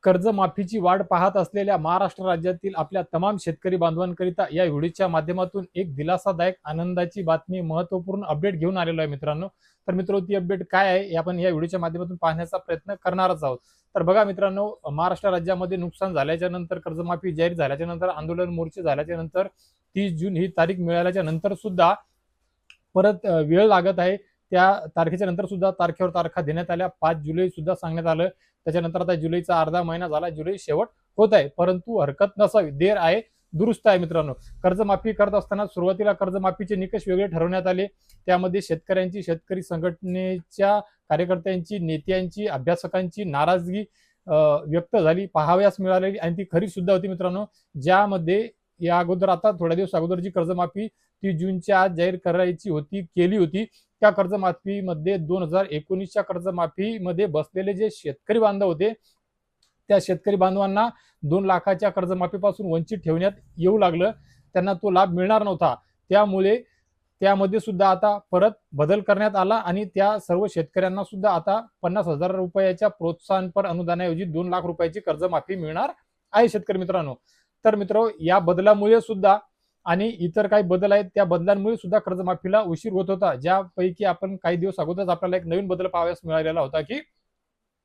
कर्जमाफीची वाट पाहत असलेल्या महाराष्ट्र राज्यातील आपल्या तमाम शेतकरी बांधवांकरिता या व्हिडिओच्या माध्यमातून एक दिलासादायक आनंदाची बातमी, महत्त्वपूर्ण अपडेट घेऊन आलेलो आहे मित्रांनो. तर मित्रांनो, ती अपडेट काय आहे हे आपण या व्हिडिओच्या माध्यमातून पाहण्याचा प्रयत्न करणारच आहोत. तर बघा मित्रांनो, महाराष्ट्र राज्यामध्ये नुकसान झाल्याच्या नंतर, कर्जमाफी जाहीर झाल्याच्या नंतर, आंदोलन मोर्चे झाल्याच्या नंतर 30 जून ही तारीख मिळाल्याच्या नंतर सुद्धा परत वेळ लागत आहे. त्या तारखेच्या नंतर सुद्धा तारखेवर तारखा देण्यात आल्या. 5 जुलै सुद्धा सांगण्यात आलं. त्याच्यानंतर आता जुलैचा अर्धा महिना झाला, जुलै शेवट होत आहे. परंतु हरकत नसावी, देर आहे दुरुस्त आहे मित्रांनो. कर्जमाफी करत असताना सुरुवातीला कर्जमाफीचे निकष वेगळे ठरवण्यात आले. त्यामध्ये शेतकऱ्यांची, शेतकरी संघटनेच्या कार्यकर्त्यांची, नेत्यांची, अभ्यासकांची नाराजगी व्यक्त झाली, पाहाव्यास मिळालेली, आणि ती खरी सुद्धा होती मित्रांनो. ज्यामध्ये या अगोदर, आता थोड्या दिवस अगोदर जी कर्जमाफी 30 जूनच्या आज जाहीर करायची होती, केली होती, त्या कर्जमाफीमध्ये 2019च्या कर्जमाफीमध्ये बसलेले जे शेतकरी बांधव होते, त्या शेतकरी बांधवांना 2 लाखाच्या कर्जमाफीपासून वंचित ठेवण्यात येऊ लागलं. त्यांना तो लाभ मिळणार नव्हता. त्यामुळे त्यामध्ये सुद्धा आता परत बदल करण्यात आला आणि त्या सर्व शेतकऱ्यांना सुद्धा आता 50,000 रुपयाच्या प्रोत्साहनपर अनुदानाऐवजी 2 लाख रुपयाची कर्जमाफी मिळणार आहे शेतकरी मित्रांनो. तर मित्रांनो, या बदलामुळे सुद्धा आणि इतर काही बदल आहेत, त्या बदलांमुळे सुद्धा कर्जमाफीला उशीर होत होता. ज्यापैकी आपण काही दिवस अगोदरच आपल्याला एक नवीन बदल पाहाव्यास मिळालेला होता की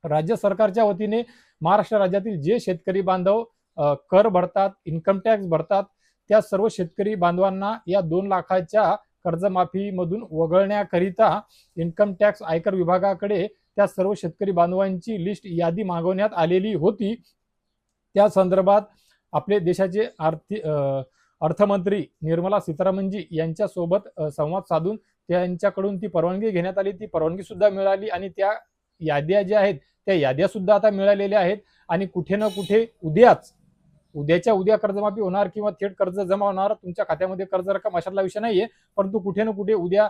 राज्य सरकारच्या वतीने महाराष्ट्र राज्यातील जे शेतकरी बांधव कर भरतात, इन्कम टॅक्स भरतात, त्या सर्व शेतकरी बांधवांना या 2 लाखाच्या कर्जमाफीमधून वगळण्याकरिता इन्कम टॅक्स आयकर विभागाकडे त्या सर्व शेतकरी बांधवांची लिस्ट, यादी मागवण्यात आलेली होती. त्या संदर्भात आपले देशाचे अर्थमंत्री निर्मला सीतारामनजी यांच्यासोबत संवाद साधून त्यांच्याकडून ती परवानगी घेण्यात आली. ती परवानगी सुद्धा मिळाली आणि त्या याद्या ज्या आहेत, त्या याद्या सुद्धा आता मिळालेल्या आहेत. आणि कुठे ना कुठे उद्याच्या उद्या कर्जमाफी होणार किंवा थेट कर्ज जमा होणार, तुमच्या खात्यामध्ये कर्ज रक्कम, अशातला विषय नाहीये. परंतु कुठे ना कुठे उद्या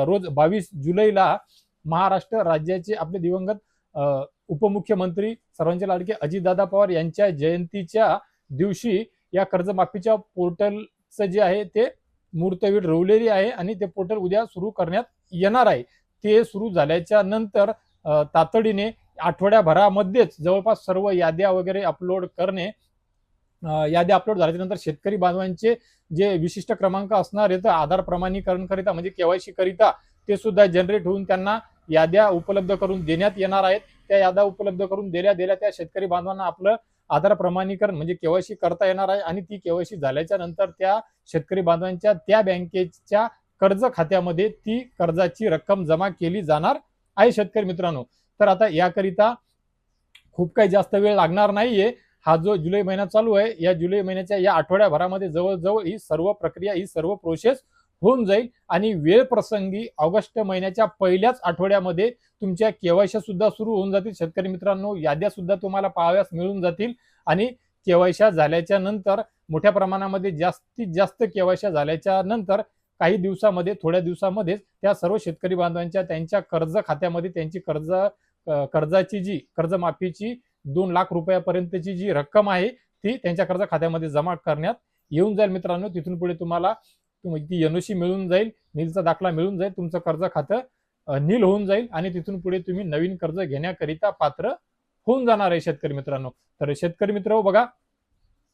रोज 22 जुलैला महाराष्ट्र राज्याचे आपले दिवंगत उपमुख्यमंत्री, सर्वांचे लाडके अजितदादा पवार यांच्या जयंतीच्या दिवशी या कर्जमाफीच्या पोर्टलचं जे आहे ते मुहूर्तमेढ रोवलेली आहे आणि ते पोर्टल उद्या सुरू करण्यात येणार आहे. ते सुरू झाल्याच्या नंतर तातडीने आठवड्याभरामध्येच जवळपास सर्व याद्या वगैरे अपलोड करणे, याद्या अपलोड झाल्याच्या नंतर शेतकरी बांधवांचे जे विशिष्ट क्रमांक असणार आहेत आधार प्रमाणीकरण करिता, म्हणजे केवायसी करिता, ते सुद्धा जनरेट होऊन त्यांना याद्या उपलब्ध करून देण्यात येणार आहेत. त्या याद्या उपलब्ध करून दिल्या त्या शेतकरी बांधवांना आपलं आधार प्रमाणीकरण म्हणजे केवायसी करता येणार आहे. आणि ती केवायसी झाल्याच्या नंतर त्या शेतकरी बांधवांच्या त्या बँकेच्या कर्ज खात्यामध्ये ती कर्जाची रक्कम जमा केली जाणार आहे शेतकरी मित्रांनो. तर आता याकरिता खूप काही जास्त वेळ लागणार नाहीये. हा जो जुलै महिना चालू आहे, या जुलै महिन्याच्या या आठवड्याभरामध्ये जवळजवळ ही सर्व प्रक्रिया, ही सर्व प्रोसेस होऊन जाईल. आणि वेळ प्रसंगी ऑगस्ट महिन्याच्या पहिल्याच आठवड्यामध्ये तुमच्या केवायसी सुद्धा सुरू होऊन जातील शेतकरी मित्रांनो. याद्या सुद्धा तुम्हाला पाहाव्यास मिळून जातील. आणि केवायसी झाल्याच्या नंतर मोठ्या प्रमाणामध्ये, जास्तीत जास्त केवायसी झाल्याच्या नंतर काही दिवसामध्ये, थोड्या दिवसामध्येच त्या सर्व शेतकरी बांधवांच्या त्यांच्या कर्ज खात्यामध्ये त्यांची कर्जाची जी कर्जमाफीची 2 लाख रुपयापर्यंतची जी रक्कम आहे ती त्यांच्या कर्ज खात्यामध्ये जमा करण्यात येऊन जाईल मित्रांनो. तिथून पुढे तुम्हाला ती एनओसी मिळून जाईल, नीलचा दाखला मिळून जाईल, तुमचं कर्ज खातं नील होऊन जाईल आणि तिथून पुढे तुम्ही नवीन कर्ज घेण्याकरिता पात्र होऊन जाणार आहे शेतकरी मित्रांनो. तर शेतकरी मित्र बघा,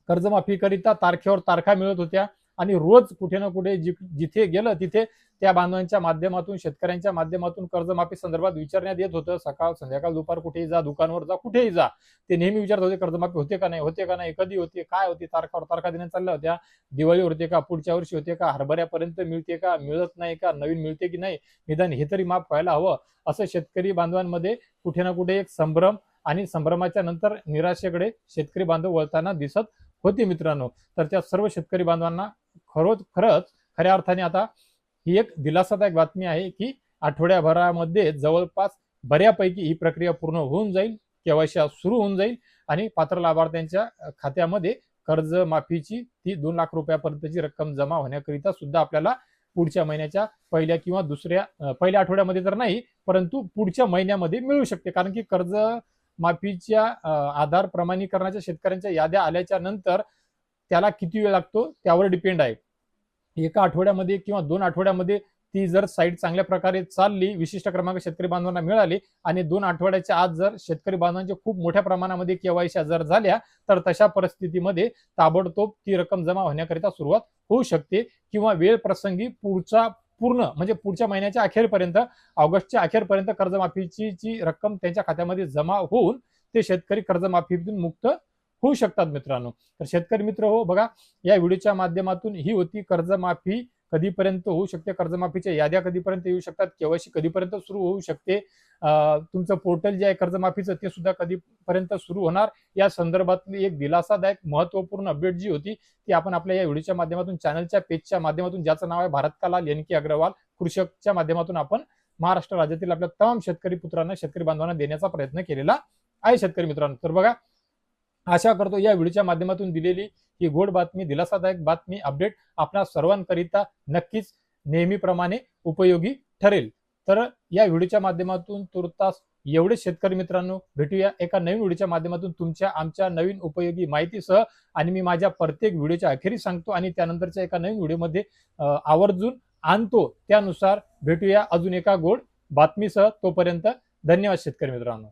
कर्जमाफीकरिता तारखेवर तारखा मिळत होत्या आणि रोज कुठे ना कुठे जिथे गेलं तिथे त्या बांधवांच्या माध्यमातून, शेतकऱ्यांच्या माध्यमातून कर्जमाफी संदर्भात विचारण्यात येत होतं. सकाळ संध्याकाळ दुपार कुठेही जा, दुकानवर जा, कुठेही जा, ते नेहमी विचारत होते कर्जमाफी होते का नाही, होते का नाही, कधी होते, काय होते, तारखावर तारखा देण्यात चालल्या होत्या, दिवाळीवर होते का, पुढच्या वर्षी होते का, हरभऱ्यापर्यंत मिळते का, मिळत नाही का, नवीन मिळते की नाही, निदान हे तरी माफ व्हायला हवं. असं शेतकरी बांधवांमध्ये कुठे ना कुठे एक संभ्रम, आणि संभ्रमाच्या नंतर निराशेकडे शेतकरी बांधव वळताना दिसत होते मित्रांनो. तर त्या सर्व शेतकरी बांधवांना खरंच खऱ्या अर्थाने आता ही एक दिलासादायक बातमी आहे की आठवड्याभरामध्ये जवळपास बऱ्यापैकी ही प्रक्रिया पूर्ण होऊन जाईल, केवायसी सुरू होऊन जाईल आणि पात्र लाभार्थ्यांच्या खात्यामध्ये कर्जमाफीची ती 2 लाख रुपयापर्यंतची रक्कम जमा होण्याकरिता सुद्धा आपल्याला पुढच्या महिन्याच्या पहिल्या किंवा पहिल्या आठवड्यामध्ये तर नाही, परंतु पुढच्या महिन्यामध्ये मिळू शकते. कारण की कर्ज माफीच्या आधार प्रमाणीकरणाच्या शेतकऱ्यांच्या याद्या आल्याच्या नंतर त्याला किती वेळ लागतो त्यावर डिपेंड आहे. एका आठवड्यामध्ये किंवा 2 आठवड्यामध्ये ती जर साईट चांगल्या प्रकारे चालली, विशिष्ट क्रमांक शेतकरी बांधवांना मिळाले आणि 2 आठवड्याच्या आत जर शेतकरी बांधवांच्या खूप मोठ्या प्रमाणामध्ये केवायसी जर झाल्या तर तशा परिस्थितीमध्ये ताबडतोब ती रक्कम जमा होण्याकरिता सुरुवात होऊ शकते किंवा वेळ प्रसंगी पुढच्या महिन्याच्या अखेरपर्यंत, ऑगस्टच्या अखेरपर्यंत कर्जमाफीची जी रक्कम त्यांच्या खात्यामध्ये जमा होऊन ते शेतकरी कर्जमाफीतून मुक्त होऊ शकतात मित्रांनो. तर शेतकरी मित्र हो, बघा या व्हिडिओच्या माध्यमातून ही होती कर्जमाफी कधीपर्यंत होऊ शकते, कर्जमाफीच्या याद्या कधीपर्यंत येऊ शकतात, केवायसी कधीपर्यंत सुरू होऊ शकते, तुमचं पोर्टल जे आहे कर्जमाफीचं ते सुद्धा कधीपर्यंत सुरू होणार, या संदर्भातली एक दिलासादायक महत्वपूर्ण अपडेट जी होती ती आपण आपल्या या व्हिडिओच्या माध्यमातून, चॅनलच्या पेजच्या माध्यमातून, ज्याचं नाव आहे भारत का लाल एन के अग्रवाल कृषकच्या माध्यमातून आपण महाराष्ट्र राज्यातील आपल्या तमाम शेतकरी पुत्रांना, शेतकरी बांधवांना देण्याचा प्रयत्न केलेला आहे शेतकरी मित्रांनो. तर बघा, आशा करतो या व्हिडिओच्या माध्यमातून दिलेली ही गोड बातमी, दिलासादायक बातमी, अपडेट आपल्या सर्वांकरिता नक्कीच नेहमीप्रमाणे उपयोगी ठरेल. तर या व्हिडिओच्या माध्यमातून तुर्तास एवढेच शेतकरी मित्रांनो. भेटूया एका नवीन व्हिडिओच्या माध्यमातून तुमच्या आमच्या नवीन उपयोगी माहितीसह. आणि मी माझ्या प्रत्येक व्हिडिओच्या अखेरी सांगतो आणि त्यानंतरच्या एका नवीन व्हिडिओमध्ये आवर्जून आणतो. त्यानुसार भेटूया अजून एका गोड बातमीसह. तोपर्यंत धन्यवाद शेतकरी मित्रांनो.